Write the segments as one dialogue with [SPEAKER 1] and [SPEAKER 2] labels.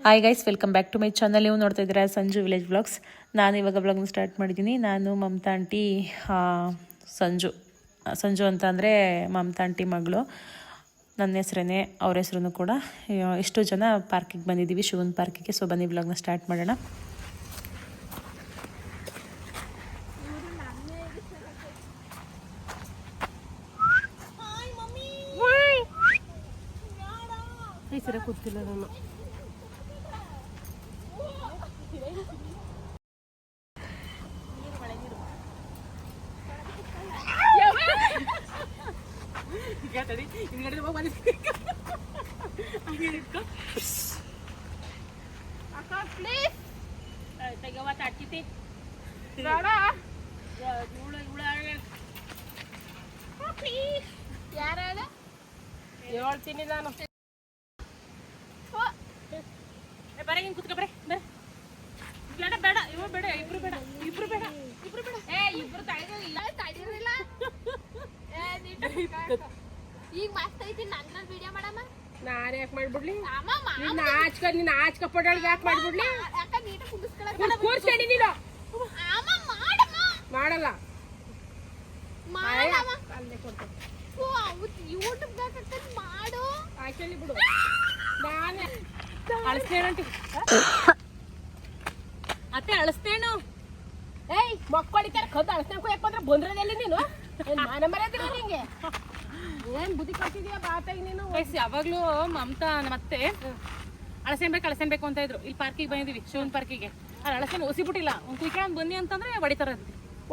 [SPEAKER 1] Hi guys, welcome back to my channel. ನೀವು ನೋಡ್ತಾ ಇದ್ದೀರಾ ಸಂಜು ವಿಲೇಜ್ ವ್ಲಾಗ್ಸ್. ನಾನು ಇವಾಗ ವ್ಲಾಗ್ನ ಸ್ಟಾರ್ಟ್ ಮಾಡಿದ್ದೀನಿ. ನಾನು ಮಮತಾ ಆಂಟಿ ಸಂಜು ಅಂತ ಅಂದರೆ ಮಮತಾ ಆಂಟಿ ಮಗಳು. ನನ್ನ ಹೆಸ್ರೇ, ಅವ್ರ ಹೆಸ್ರು ಕೂಡ. ಇಷ್ಟು ಜನ ಪಾರ್ಕಿಗೆ ಬಂದಿದ್ದೀವಿ, ಶಿವನ್ ಪಾರ್ಕಿಗೆ. ಸೊ ಬನ್ನಿ ವ್ಲಾಗ್ನ ಸ್ಟಾರ್ಟ್ ಮಾಡೋಣ. ಈ ಸರಿ ಕೂತಿಲ್ಲ ನಾನು. ಹೇಳ್ತೀನಿ ನಾನು. ಬರ ಹಿಂಗೆ ಕುತ್ಕೊ, ಬರ ಬರ. ಬೇಡ ಬೇಡ, ಇವ ಬೇಡ, ಇಬ್ರು ಬೇಡ, ಇಬ್ರು ಬೇಡ, ಇಬ್ರು ಬೇಡ. ಇಬ್ರು ತಡೆದಿಲ್ಲ.
[SPEAKER 2] ಈಗ ಮಸ್ತ್ ಐತಿ. ನನ್ನ ವಿಡಿಯೋ ಮಾಡಮ್ಮ.
[SPEAKER 1] ನಾನು ಯಾಕೆ ಮಾಡ್ಬಿಡ್ಲಿ?
[SPEAKER 2] ನಿನ್ನ
[SPEAKER 1] ಆಚ್ಕ ಪಡೋಳ್ಗೆ ಯಾಕೆ ಮಾಡ್ಬಿಡ್ಲಿ?
[SPEAKER 2] ಯಾಕ ನೀಟ ಕುಡಿಸ್ಕೊಳ್ಳೋದು
[SPEAKER 1] ಕೂರ್ಸ್ಕೊಂಡಿ ನೀನು.
[SPEAKER 2] ಮಾಡಮ್ಮ.
[SPEAKER 1] ಮಾಡಲ್ಲ.
[SPEAKER 2] ಅಲ್ಲೇ ಕೊಡ್ತೀನಿ. ಯೂಟ್ಯೂಬ್ ಮಾಡು.
[SPEAKER 1] ಆಕ್ಚುಲಿ ಬಿಡು, ನಾನೇ ಅಳಿಸ್ತೇನಂಟಿ. ಅತ್ತೆ ಅಳಿಸ್ತೇನು?
[SPEAKER 2] ಏಯ್ ಮಕ್ಕಳಿಗೆ ಕದ್ದು ಅಳಿಸ್ತಾಕ ಯಾಕೆ ಬಂದ್ರೆ ಬಂದ್ರದಲ್ಲಿ ನೀನು ಮಾನ ಮರ್ಯಾದಿಲ್ಲ ನಿಂಗೆ. ಏನ್ ಬುದ್ಧಿ ಕಲ್ತಿದ್ಯಾ ಬಾತಾಗಿ ನೀನು?
[SPEAKER 1] ಯಾವಾಗ್ಲೂ ಮಮತಾ ಮತ್ತೆ ಅಳಸೇನ್ಬೇಕು ಅಂತ ಇದ್ರು. ಇಲ್ಲಿ ಪಾರ್ಕಿಗೆ ಬಂದಿದ್ವಿ, ಶಿವನ್ ಪಾರ್ಕಿಗೆ. ಅಲ್ಲಿ ಅಳಸೇನು ಒಸಿಬಿಟ್ಟಿಲ್ಲ. ಒಂದು ಕುಯ್ಕೊಂಡು ಬನ್ನಿ ಅಂತಂದ್ರೆ ಹೊಡಿತಾರ.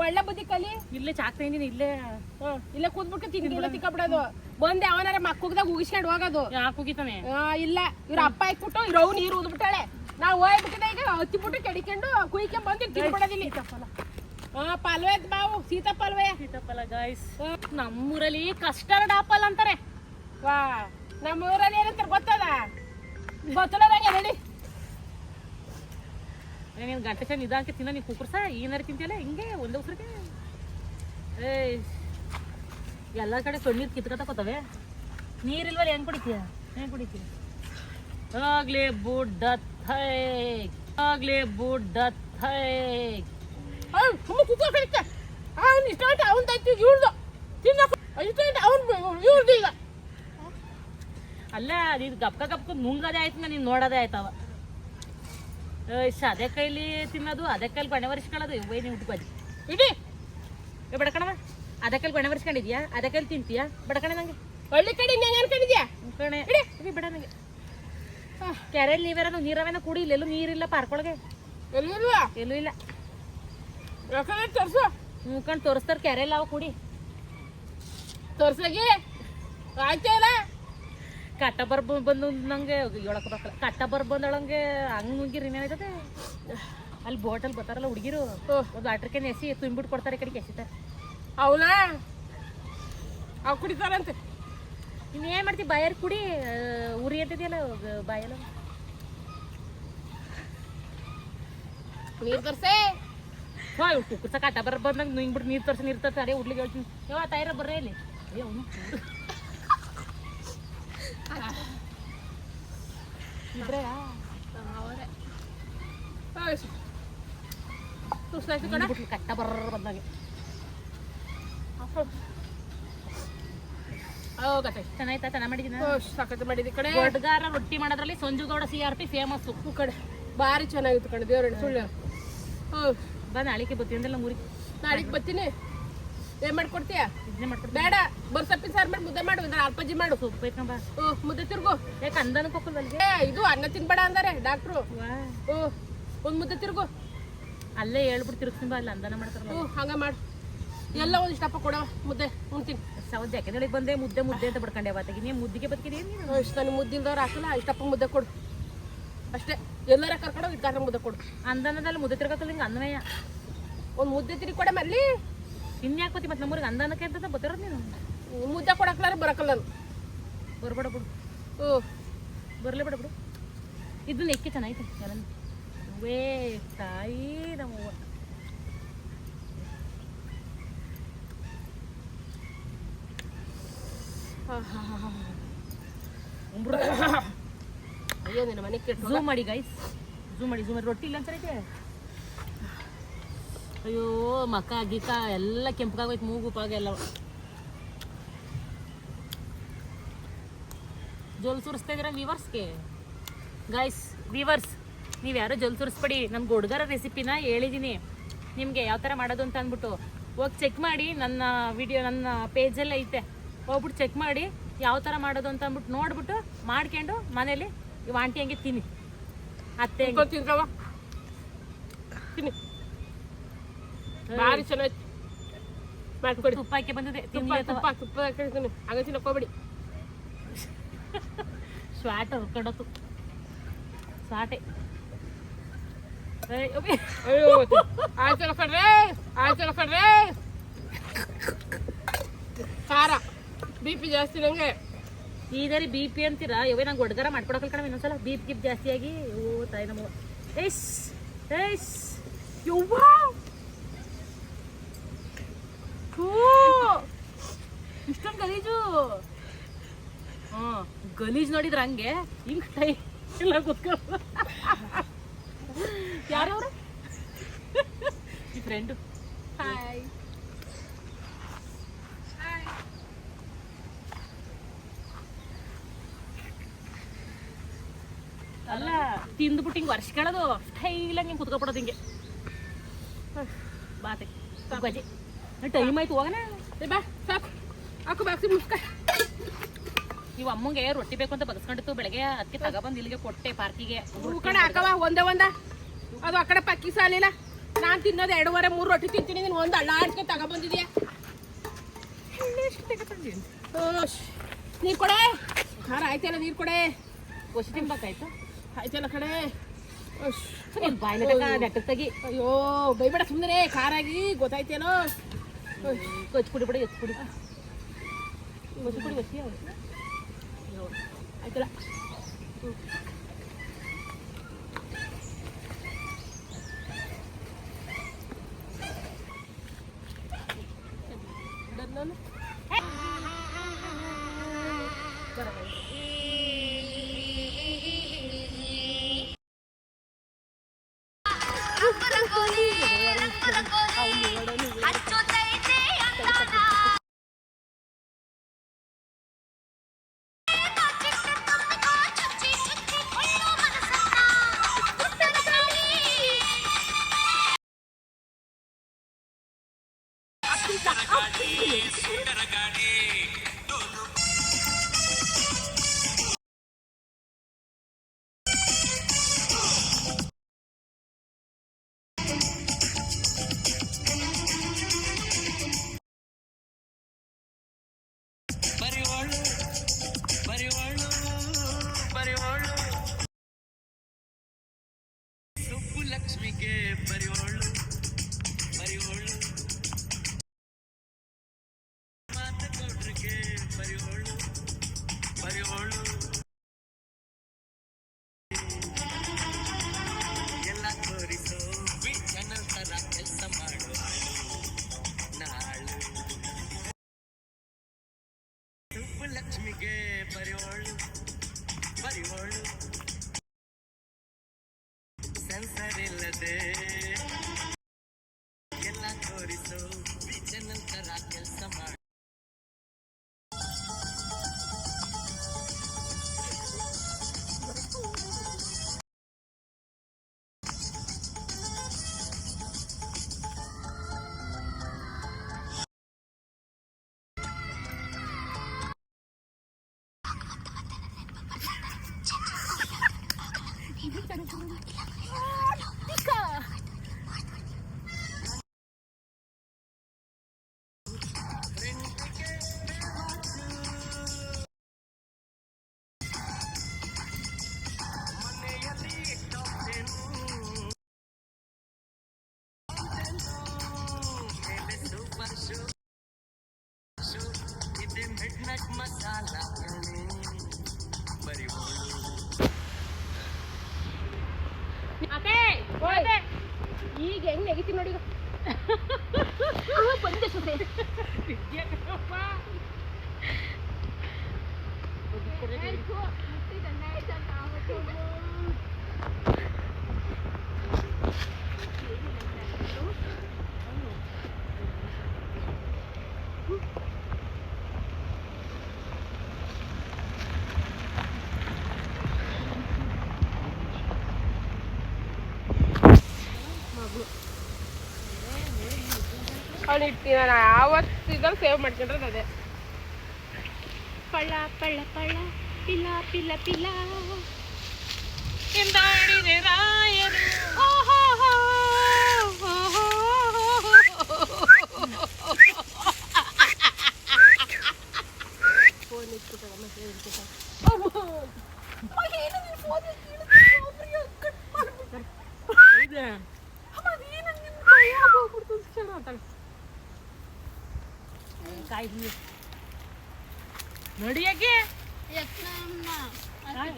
[SPEAKER 2] ಒಳ್ಳೆ ಬುದ್ಧಿ ಕಲಿ.
[SPEAKER 1] ಇಲ್ಲೇ ಚಾಕ್ತಾ ಇದೀನಿ,
[SPEAKER 2] ಇಲ್ಲೇ ಕೂತ್ಬಿಟ್ಟು ತಿಂದಿಲ್ಲ ತಿಕ್ಕಬಿಡೋದು. ಬಂದೆ ಅವನಾರ ಮಕ್ಕದಾಗ ಉಗಿಸ್ಕೊಂಡು ಹೋಗೋದು.
[SPEAKER 1] ಯಾಕೆ ಹೋಗಿತಾನೆ?
[SPEAKER 2] ಇಲ್ಲ, ಇವ್ರ ಅಪ್ಪ ಇಟ್ಬಿಟ್ಟು ಇವ್ರವ್ ನೀರು ಉದ್ಬಿಟ್ಟಾಳೆ. ನಾವು ಹೋಗ್ಬಿಟ್ಟಿದೆ. ಈಗ ಹತ್ತಿಬಿಟ್ಟು ಕೆಡಿಕೊಂಡು ಕುಯ್ಕೊಂಡ್ ಬಂದು ತಿನ್ಬಿಡೋದಿಲ್ಲ. ಪಲ್ವೆ ಬಾವು, ಸೀತಾಫಲ
[SPEAKER 1] ಗೈಸ್. ನಮ್ಮೂರಲ್ಲಿ ಕಸ್ಟರ್ಡ್ ಆಪಲ್ ಅಂತಾರೆ.
[SPEAKER 2] ವಾ, ನಮ್ಮೂರಲ್ಲಿ ಏನಂತಾರೆ ಗೊತ್ತದ? ಗೊತ್ತಲ್ಲ ನಂಗೆ. ನೋಡಿ
[SPEAKER 1] ನೀನು ಗಂಟೆ ಚೆನ್ನ ಇದಾಕಿ ತಿನ್ನ. ನೀವು ಕುಕ್ಕರ್ಸ ಏನಾರು ತಿಂತಿಯಲ್ಲ ಹಿಂಗೆ ಒಂದೇ ಉಸ್ರಿಗೆ. ಎಲ್ಲ ಕಡೆ ಕಣ್ಣೀರು ಕಿತ್ಕೊತಕೋತವೆ. ನೀರಿಲ್ವಲ್ಲ, ಹೆಂಗ್ ಕುಡಿತೀಯ? ಆಗ್ಲೇ ಬುಡ್ಡ ಅಲ್ಲ, ಇದು ಗಪ್ಕ ನುಂಗದೆ ಆಯ್ತು, ನೀನು ನೋಡೋದೇ ಆಯ್ತವ. ಅದೇ ಕೈಲಿ ತಿನ್ನೋದು, ಅದೇ ಕೈಲಿ ಬಣ್ಣೆ ಒರೆಸ್ಕೊಳ್ಳೋದು. ನೀವು ಹುಟ್ಟುಕೋದಿ ಇಡೀ ಬಡಕಣವ. ಅದೇ ಕೈಲಿ ಬಣ್ಣೆ ಒರೆಸ್ಕೊಂಡಿದ್ಯಾ? ಅದೇ ಕೈಲಿ ತಿಂತೀಯಾ? ಬಡಕಣೆ ನಂಗೆ
[SPEAKER 2] ಹಳ್ಳಿ ಕಡೆ ಅನ್ಕೊಂಡಿದ್ಯಾ?
[SPEAKER 1] ಕಣೆ ಬೇಡ ನಂಗೆ. ಕೆರೆಯಲ್ಲಿ ನೀರವೇನ ಕುಡಿ. ಇಲ್ಲೆಲ್ಲೂ ನೀರಿಲ್ಲ ಪಾರ್ಕೊಳಗೆ. ಎಲ್ಲೂ ಇಲ್ಲ.
[SPEAKER 2] ತೋರ್ಸು.
[SPEAKER 1] ಮುಖಂಡು ತೋರಿಸ್ತಾರ ಕೆರೆಯಲ್ಲಿ. ಅವ ಕುಡಿ
[SPEAKER 2] ತೋರ್ಸಾಗಿ ಆಯ್ತಲ್ಲ.
[SPEAKER 1] ಕಟ್ಟ ಬಂದು ನಂಗೆ ಹೇಳಕ್ ಬರಲ್ಲ. ಕಟ್ಟ ಬಂದಳಂಗೆ ಹಂಗೆ ನುಂಗಿರಿ ಏನಾಯ್ತದೆ. ಅಲ್ಲಿ ಬೋಟಲ್ ಬರ್ತಾರಲ್ಲ ಹುಡುಗಿರು, ಒಂದು ವಾಟ್ರಕ್ಕೆ ನೆಸಿ ತುಂಬಿಟ್ಟು ಕೊಡ್ತಾರೆ. ಈ ಕಡೆಗೆ ಎಸಿತಾರೆ.
[SPEAKER 2] ಅವನಾ ಅವ್ ಕುಡಿತಾರಂತೆ.
[SPEAKER 1] ಇನ್ನೇನು ಮಾಡ್ತೀವಿ? ಬಾಯಾರು ಕುಡಿ. ಉರಿ ಅಂತಿದೆಯಲ್ಲ ಬಾಯಲ್ಲ.
[SPEAKER 2] ನೀರು ತರ್ಸೆ.
[SPEAKER 1] ಕುಕ್ಕರ್ಸ ಕಟ್ಟ ಬಂದಂಗೆ ನುಂಗ್ಬಿಟ್ಟು ನೀರು ತರ್ಸಿ ಅದೇ ಹುಡ್ಲಿಗೆ ಹೇಳ್ತೀನಿ. ಯಾವ ತಾಯಿರ ಬರ್ರೆ ಇಲ್ಲಿ. ಅವನು ಕಟ್ಟ ಬಂದಾಗೆ ಚೆನ್ನಾಗಿ ಮಾಡಿದ್ದೀನಿ. ಕಡೆ ದೊಡ್ಡಗಾರ ರೊಟ್ಟಿ ಮಾಡೋದ್ರಲ್ಲಿ ಸಂಜುಗೌಡ CRP ಫೇಮಸ್.
[SPEAKER 2] ಕಡೆ ಭಾರಿ ಚೆನ್ನಾಗಿತ್ತು ಕಣೆ. ದೇವ್ರ ಸುಳ್ಳು.
[SPEAKER 1] ಬಂದು ನಾಳಿಕೆ ಬರ್ತೀನಿ ಅಂದೆಲ್ಲ ಊರಿಗೆ.
[SPEAKER 2] ನಾಳೆಗೆ ಬರ್ತೀನಿ. ಏನ್ ಮಾಡ್ಕೊಡ್ತೀಯ?
[SPEAKER 1] ಇದನ್ನೇ ಮಾಡ್ಕೊಡ್ತೀನಿ.
[SPEAKER 2] ಬೇಡ, ಸೊಪ್ಪಿನ ಸಾರು ಮಾಡಿ ಮುದ್ದೆ ಮಾಡು. ಅಲ್ಪಜ್ಜಿ ಮಾಡು.
[SPEAKER 1] ಸೊಪ್ಪು ಬೇಕಂಬ.
[SPEAKER 2] ಮುದ್ದೆ ತಿರ್ಗು.
[SPEAKER 1] ಯಾಕೆ ಅಂದನಕ್ಕೆ ಹೋಗಲ್ವಲ್ಗೆ?
[SPEAKER 2] ಇದು ಅನ್ನ ತಿನ್ಬೇಡ ಅಂದಾರೆ ಡಾಕ್ಟ್ರು. ಒಂದ್ ಮುದ್ದೆ ತಿರ್ಗು.
[SPEAKER 1] ಅಲ್ಲೇ ಹೇಳ್ಬಿಟ್ಟು ತಿರ್ಗಿಸ್ತೀನಿ. ಅಲ್ಲಿ ಅಂದನ ಮಾಡ್ತಾರಲ್ಲ.
[SPEAKER 2] ಹಂಗ ಮಾಡು. ಎಲ್ಲ ಒಂದಿಷ್ಟಪ್ಪ ಕೊಡವ ಮುದ್ದೆ ಉಣ್ತೀನಿ.
[SPEAKER 1] ಜಾಕೆದೊಳಗೆ ಬಂದೆ ಮುದ್ದೆ ಅಂತ ಬಿಡ್ಕೊಂಡೆ. ಅವತ್ತಿಗೆ ನೀವು ಮುದ್ದಿಗೆ ಬದುಕಿದೀನಿ.
[SPEAKER 2] ನನಗೆ ಮುದ್ದೆ ಇಲ್ದವ್ರು ಹಾಕಲ್ಲ. ಇಷ್ಟಪ್ಪ ಮುದ್ದೆ ಕೊಡು ಅಷ್ಟೇ. ಎಲ್ಲಾರ ಕರ್ಕೊಂಡು ಇಟ್ಟಾರ ಮುದ್ದೆ ಕೊಡು.
[SPEAKER 1] ಅಂದನದಲ್ಲಿ ಮುದ್ದೆ ತಿರ್ಗತ್ತಲ್ಲ. ಹಿಂಗೆ ಅನ್ನಮಯ್ಯ
[SPEAKER 2] ಒಂದು ಮುದ್ದೆ ತಿರುಗಿ ಕೊಡ ಮಲ್ಲಿ.
[SPEAKER 1] ಇನ್ಯಾಕೆ ಬತ್ತಿ ಮತ್ತೆ ನಮ್ಮೂರಿಗೆ ಅಂದನಕ್ಕೆ ಅಂತ ಬತ್ತಿರೋದು ನೀನು.
[SPEAKER 2] ಮುದ್ದೆ ಕೊಡಕ್ಲಾರ ಬರಕಲ್ಲ.
[SPEAKER 1] ಬರ್ಬೇಡ ಬಿಡು. ಬರಲೇ ಬೇಡ ಬಿಡು. ಇದನ್ನ ಎಕ್ಕೆ ಚೆನ್ನಾಗಿತ್ತು. ವೇ ತಾಯಿ ನಮ್ಮವ್ವ.
[SPEAKER 2] ಅಯ್ಯೋ ನಿನ್ನ ಮನೆ ಕೆಟ್ಟು
[SPEAKER 1] ಝೂಮ್ ಮಾಡಿ ಗೈಸ್, ಝೂಮ್ ಮಾಡಿ ರೊಟ್ಟಿ ಇಲ್ಲ ಅಂತಾರೈತೆ. ಅಯ್ಯೋ ಮಕ್ಕ ಗೀಕ ಎಲ್ಲ ಕೆಂಪಗಾಗೋಯ್ತು, ಮೂಗು ಪಾಗ ಎಲ್ಲ ಜೋಲ್ ಸುರಿಸ್ತಾ ಇದ್ದೀರಾ ವ್ಯೂವರ್ಸ್ಗೆ. ಗೈಸ್ ವ್ಯೂವರ್ಸ್, ನೀವು ಯಾರೋ ಜೋಲ್ ಸುರಿಸ್ಬೇಡಿ, ನಮ್ಮ ಹುಡುಗರ ರೆಸಿಪಿನ ಹೇಳಿದ್ದೀನಿ ನಿಮಗೆ ಯಾವ ಥರ ಮಾಡೋದು ಅಂತ ಅಂದ್ಬಿಟ್ಟು. ಹೋಗಿ ಚೆಕ್ ಮಾಡಿ, ನನ್ನ ವಿಡಿಯೋ ನನ್ನ ಪೇಜಲ್ಲೇ ಐತೆ, ಹೋಗ್ಬಿಟ್ಟು ಚೆಕ್ ಮಾಡಿ ಯಾವ ಥರ ಮಾಡೋದು ಅಂತ ಅಂದ್ಬಿಟ್ಟು ನೋಡ್ಬಿಟ್ಟು ಮಾಡ್ಕೊಂಡು ಮನೇಲಿ ಇವು ಆಂಟಿ ಹಂಗೆ ತಿನ್ನಿ, ಅತ್ತೆ
[SPEAKER 2] ತಿನ್ಕವ ತಿನ್ನಿ, ಭಾರಿ ಚೆನ್ನಾಗಿ ಮಾಡ್ಕೊಡಿ.
[SPEAKER 1] ತುಪ್ಪ ಹಾಕಿ ಬಂದಿದೆ,
[SPEAKER 2] ತುಪ್ಪ ತುಪ್ಪ ಹಾಕಿರ್ತೀನಿ, ಹಂಗ ತಿನ್ನಕೋಬೇಡಿ.
[SPEAKER 1] ಸ್ವಾಟ ಹೊರ್ಕೊಂಡತ್ತು ಸಾಟೆ.
[SPEAKER 2] ಅಯ್ಯೋ ಆಯ್ತಲ್ಲ ಕಡ್ರೆ, ಆಯ್ತಲ್ಲ ಕಡ್ರೆ. ಖಾರ BP ಜಾಸ್ತಿ ನಂಗೆ.
[SPEAKER 1] ಈಗರಿ BP ಅಂತೀರಾ? ಇವೇ ನಂಗೆ ಒಡ್ಗಾರ ಮಾಡ್ಕೊಡಕಲ್ ಕಣ ಇನ್ನೊಂದ್ಸಲ. BP ಗಿಪ್ ಜಾಸ್ತಿ ಆಗಿ ಓ ತಾಯಿ ನಮಗ. ಏಸ್ ಏಸ್ ಯವ್ವ ಇಷ್ಟೊಂದು ಗಲೀಜು. ಗಲೀಜ್ ನೋಡಿದ್ರ ಹಂಗೆ ಹಿಂಗ್ ಟೈ ಎಲ್ಲ ಕೂತ್ಕೊ. ಯಾರವ್ರ ಈ ಫ್ರೆಂಡು?
[SPEAKER 2] ಹಾಯ್
[SPEAKER 1] ಅಲ್ಲ ತಿಂದ್ಬಿಟ್ಟು ಹಿಂಗೆ ವರ್ಷ ಕೇಳೋದು ಸ್ಟೈಲಾಗಿ ಹಿಂಗೆ ಕುತ್ಕೊಬಿಡೋದು ಹಿಂಗೆ. ಬಾತೆ ಬಜೆ ಟೈಮ್ ಆಯ್ತು ಹೋಗೋಣ.
[SPEAKER 2] ಬಾ ಸಾಕು ಹಾಕು ಬಾಕ್ಸಿ ಮುಸ್ಕ.
[SPEAKER 1] ನೀವು ಅಮ್ಮಂಗೆ ರೊಟ್ಟಿ ಬೇಕು ಅಂತ ಬಗ್ಸ್ಕೊಂಡಿತ್ತು ಬೆಳಗ್ಗೆ, ಅದಕ್ಕೆ ತಗೊಬಂದು ಇಲ್ಲಿಗೆ ಕೊಟ್ಟೆ ಪಾರ್ಕಿಗೆ.
[SPEAKER 2] ಕಡೆ ಹಾಕವ ಒಂದೇ ಒಂದ, ಅದು ಆ ಕಡೆ ಪಕ್ಕಿ ಸಾಲಿಲ್ಲ. ನಾನು ತಿನ್ನೋದು 2-3 ರೊಟ್ಟಿ ತಿಂತೀನಿ, ನೀನು ಒಂದು ಅಳ್ಳ ಆಡ್ಕೆ ತಗೊಬಂದಿದ್ಯಾ. ನೀರು ಕೊಡೆ, ಖಾರ ಆಯ್ತಲ್ಲ, ನೀರು ಕೊಡೆ.
[SPEAKER 1] ಒಸಿ ತಿನ್ಬೇಕಾಯ್ತು
[SPEAKER 2] ಆಯ್ತಲ್ಲ ಕಡೆ.
[SPEAKER 1] ಬಾಯ್ಲೆ ನೆಟ್ಟಗೆ ತೆಗಿ.
[SPEAKER 2] ಅಯ್ಯೋ ಬೈಬೇಡ ಸುಮ್ಮನೆ, ಖಾರಾಗಿ ಗೊತ್ತಾಯ್ತೇನೋ.
[SPEAKER 1] ಕೊಚ್ಚಿಬಿಡಿ ಬಿಡಿ, ಎತ್ಬಿಡಿ ಒಸಿ
[SPEAKER 2] ಆಯ್ತಲ್ಲ.
[SPEAKER 3] ಲಕ್ಷ್ಮಿಗೆ ಬರಿವೋಳು ಬರಿವೋಳು, ಮಾತಕೊಟ್ರಿಗೆ ಬರಿವೋಳು ಬರಿವೋಳು, ಎಲ್ಲ ತೋರಿಸೋ ಚಾನಲ್ ತರ ಕೆಲಸ ಮಾಡು ನಾಳು. ಸುಬ್ಬು ಲಕ್ಷ್ಮಿಗೆ ಬರಿವೋಳು ಬರಿವೋಳು, ಸೆನ್ಸರ್ ಇಲ್ಲದೆ ಎಲ್ಲ ತೋರಿಸೋ ಚಾನಲ್ ತರ ಕೆಲಸ ಮಾಡು. ಮಸಾಲ ಬರಿವೋಳು.
[SPEAKER 2] ಈಗ ಹೆಂಗ್ ನೆಗಿತೀನಿ ನೋಡಿ. ಬಂದೆ ಸೊಸೆ ಅವ್ನು ಇಟ್ಟು ನಾನು ಯಾವತ್ತು ಇದ್ರಲ್ಲಿ ಸೇವ್ ಮಾಡ್ಕೊಂಡ್ರೆ ಅದೇ
[SPEAKER 1] ಪಳ್ಳ ಪಳ್ಳ ಪಳ್ಳ ಪಿಲ್ಲ ಪಿಲ್ಲ ಪಿಲ್ಲ ಎಂದಾಡಿದೆ ರಾಯರು
[SPEAKER 2] ಫೋನ್ ಇಟ್ಬಿಟ್ಟು
[SPEAKER 1] ನೋಡಿ ಯಾಕೆ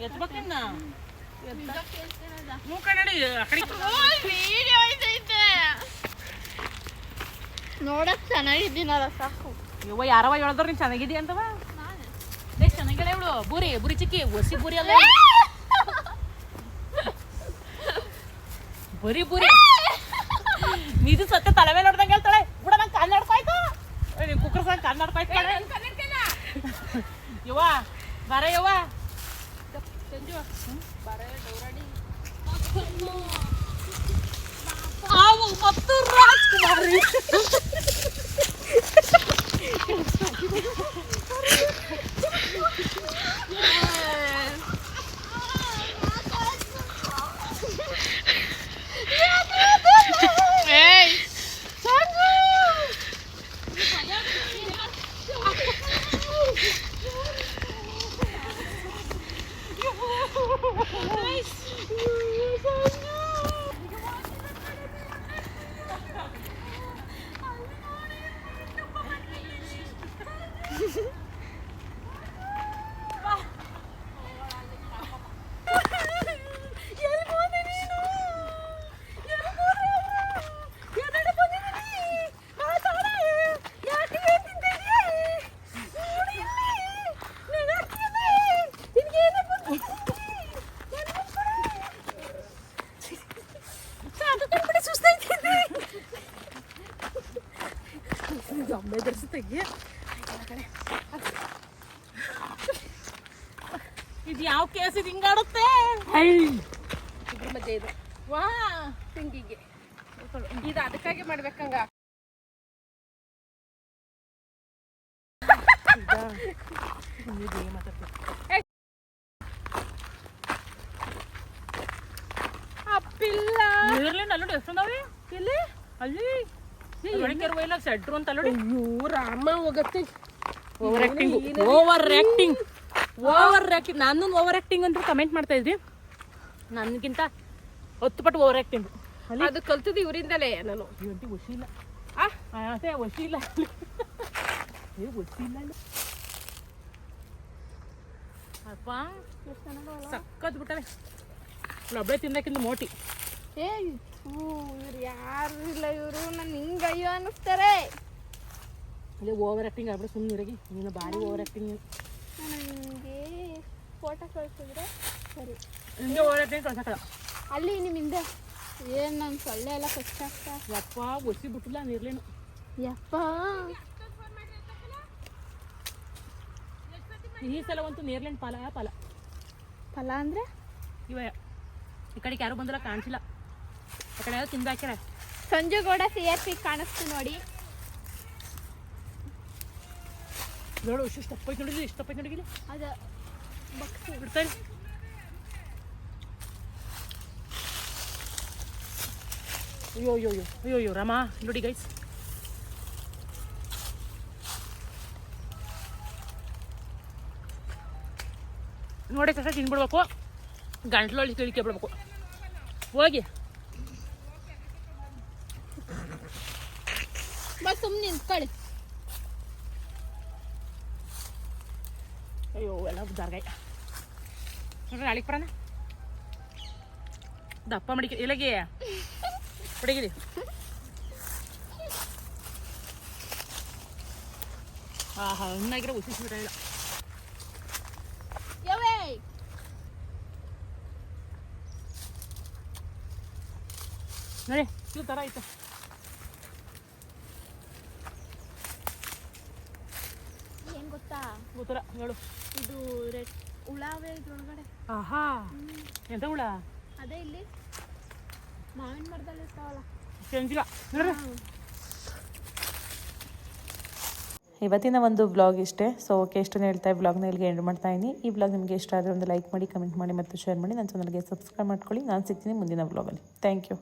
[SPEAKER 1] ಎತ್ಬೇಕನ್ನ ಕನ್ನಡಿ
[SPEAKER 4] ನೋಡಕ್ ಚೆನ್ನಾಗಿದ್ದೀನಲ್ಲ ಸಾಕು.
[SPEAKER 1] ಇವ ಯಾರವ ಹೇಳಿದ್ರು ನೀನ್ ಚೆನ್ನಾಗಿದ್ದೀಯ ಅಂತವ ಚೆನ್ನಾಗಿಲ್ಲ ಇವಳು ಬುರಿ ಬುರಿ ಚಿಕ್ಕಿ ಒಸಿ ಬುರಿ ಅಲ್ಲ ಬುರಿ ಬುರಿ ಇದು ಸತ್ಯ ತಲೆ ಮೇಲೆ ನೋಡ್ದಂಗೆ ಹೇಳ್ತಾಳೆ ಕೂಡ ನಂಗೆ ಕಾಲ್ ನಡ್ಕೋಯ್ತು ನೀನ್ ಕುಕ್ಕರ್ ಸಂಗ್ ಕಾಲ್ ನಡ್ಕೋಯ್ತು ಯವ್ವ ಬರ ಯವ್ವ
[SPEAKER 2] ಸಂಜು ಬರೇ ಡೌರಾಡಿ
[SPEAKER 1] ಆವು ಮತ್ತು ರಾಜ್ಕುಮಾರಿ ಇದು ಯಾವ ಕೇಸ್ ಇದು ಹಿಂಗಾಡುತ್ತೆ
[SPEAKER 2] ಇದ್ರ ಮಧ್ಯೆ ಇದು ವಾ ತಿಂಗಿಗೆ ಇದು ಅದಕ್ಕಾಗಿ ಮಾಡ್ಬೇಕಂಗ ಅಪ್ಪಿಲ್ಲ
[SPEAKER 1] ನೀರ್ಲಿಂದ ಅಲ್ಲೋಡಿ ಎಷ್ಟು ನಾವೇ ಇಲ್ಲಿ ಅಲ್ಲಿ ಇಲ್ಲ ಸೆಟ್ರು ಅಂತ ಅಲ್ಲೋಡಿ
[SPEAKER 2] ಅಯ್ಯೋ ರಾಮ ಹೋಗತ್ತೆ
[SPEAKER 1] over acting over acting over acting ನಾನು ಓವರ್ ಆಕ್ಟಿಂಗ್ ಅಂತ ಕಮೆಂಟ್ ಮಾಡ್ತಾ ಇದ್ವಿ ನನಗಿಂತ 10 ಪಟ್ಟು ಓವರ್ ಆಕ್ಟಿಂಗ್
[SPEAKER 2] ಅದು ಕಲ್ತದ್ದು ಇವರಿಂದಲೇ ನಾನು
[SPEAKER 1] ಇವಂತಿ ಒಸಿಲ್ಲ ಅದೇ ಒಸಿಲ್ಲ ಒಸಿಲ್ಲ ಅಪ್ಪ ಸಕ್ಕತ್ ಬಿಟ್ಟವೆ ಒಬ್ಬಳೆ ತಿನ್ನಕ್ಕಿಂತ ಮೋಟಿ
[SPEAKER 4] ಇವ್ರು ಯಾರು ಇಲ್ಲ ಇವರು ನನ್ನ ಹಿಂಗ ಅಯ್ಯೋ ಅನ್ನಿಸ್ತಾರೆ.
[SPEAKER 1] ಇಲ್ಲ ಓವರ್ ಆಕ್ಟಿಂಗ್ ಆಗ್ಬಿಡು ಸುಮ್ಮನಿರಗಿ ನೀನು ಭಾರಿ ಓವರ್ ಆಕ್ಟಿಂಗ್
[SPEAKER 4] ನನಗೆ ಫೋಟೋ ಕಳಿಸಿದ್ರೆ ಸರಿ
[SPEAKER 1] ನಿಮಗೆ ಓವರ್ ಆಕ್ಟಿಂಗ್ ಕಳ್ಸಕ್ಕಲ್ಲ
[SPEAKER 4] ಅಲ್ಲಿ ನಿಮ್ಮಿಂದ ಏನು ನನ್ನ ಸೊಳ್ಳೆ ಎಲ್ಲ ಕಚ್ಚಾಗ್ತಾ
[SPEAKER 1] ಯಪ್ಪ ಒಸಿ ಬಿಟ್ಟಿಲ್ಲ ನೀರ್ಲೇನು
[SPEAKER 4] ಯಪ್ಪ
[SPEAKER 1] ಈ ಸಲ ಅಂತೂ ನೇರ್ಲೇನು ಫಲ ಫಲ
[SPEAKER 4] ಫಲ ಅಂದರೆ
[SPEAKER 1] ಇವ ಈ ಕಡೆಗೆ ಯಾರು ಬಂದಿಲ್ಲ ಕಾಣಿಸಿಲ್ಲ ಆ ಕಡೆ ಯಾರು ತಿಂದು ಹಾಕ್ಯಾರ
[SPEAKER 4] ಸಂಜು ಗೌಡ CRP ಕಾಣಿಸ್ತು ನೋಡಿ
[SPEAKER 1] ನೋಡು ಇಷ್ಟು ತಪ್ಪೈತೆ ನೋಡಿದ್ರಿ ಇಷ್ಟು ತಪ್ಪೈತೆ ನೋಡಿಗಿಲ್ಲ
[SPEAKER 4] ಅದು ಬಕ್ಸಿ
[SPEAKER 1] ಬಿಡ್ತಾರೆ ಅಯ್ಯೋ ಅಯ್ಯೋ ಅಯ್ಯೋ ಅಯ್ಯೋ ಅಯ್ಯೋ ರಾಮ ನೋಡಿ ಗೈಸ್ ನೋಡಿ ಕಷ್ಟ ತಿನ್ಬಿಡ್ಬೇಕು ಗಂಟ್ಲೊಳಗೆ ತಿಳ್ಕೆ ಬಿಡ್ಬೇಕು ಹೋಗಿ
[SPEAKER 4] ಬಸ್ ಸುಮ್ಮನೆ ನಿಂತ್ಕೊಳ್ಳಿ
[SPEAKER 1] ಅಯ್ಯೋ ಎಲ್ಲ ಜಾರ್ಗಾಯ್ ನೋಡ್ರಿ ನಾಳೆಗೆ ಬರೋಣ ದಪ್ಪ ಮಡಿಕೆ ಇಲ್ಲಗೆ ಹೊಡಿಗಿರಿ ಹಣ್ಣಾಗಿರೋ ಉಸಿಸ್ಬಿಟ್ಟಿಲ್ಲ ನೋಡಿ ಈ ಥರ ಐತೆ.
[SPEAKER 4] ಏನ್ ಗೊತ್ತಾ,
[SPEAKER 1] ಗೊತ್ತಿಲ್ಲ ಹೇಳು.
[SPEAKER 4] ಇದು ರೆಡ್ ಹುಳವೇ ಇದ್ರೊಳಗಡೆ.
[SPEAKER 1] ಆಹಾ ಎಂತ ಹುಳ?
[SPEAKER 4] ಅದೇ ಇಲ್ಲಿ ಮಾವಿನ ಮರದಲ್ಲಿ ಇರ್ತಾವಲ್ಲ.
[SPEAKER 1] ಚಂಚಿಲ್ಲ ನೋಡ್ರಿ.
[SPEAKER 5] ಇವತ್ತಿನ ಒಂದು ವ್ಲಾಗ್ ಇಷ್ಟೇ. ಸೊ ಓಕೆ, ಇಷ್ಟನ್ನು ಹೇಳ್ತಾ ಈ ವ್ಲಾಗ್ನ ಇಲ್ಲಿಗೆ ಎಂಡ್ ಮಾಡ್ತಾ ಇದ್ದೀನಿ. ಈ ವ್ಲಾಗ್ ನಿಮಗೆ ಇಷ್ಟ ಆದರೆ ಒಂದು ಲೈಕ್ ಮಾಡಿ, ಕಮೆಂಟ್ ಮಾಡಿ ಮತ್ತು ಶೇರ್ ಮಾಡಿ. ನನ್ನ ಚಾನಲ್ಗೆ ಸಬ್ಸ್ಕ್ರೈಬ್ ಮಾಡ್ಕೊಳ್ಳಿ. ನಾನು ಸಿಗ್ತೀನಿ ಮುಂದಿನ ವ್ಲಾಗಲ್ಲಿ. Thank you.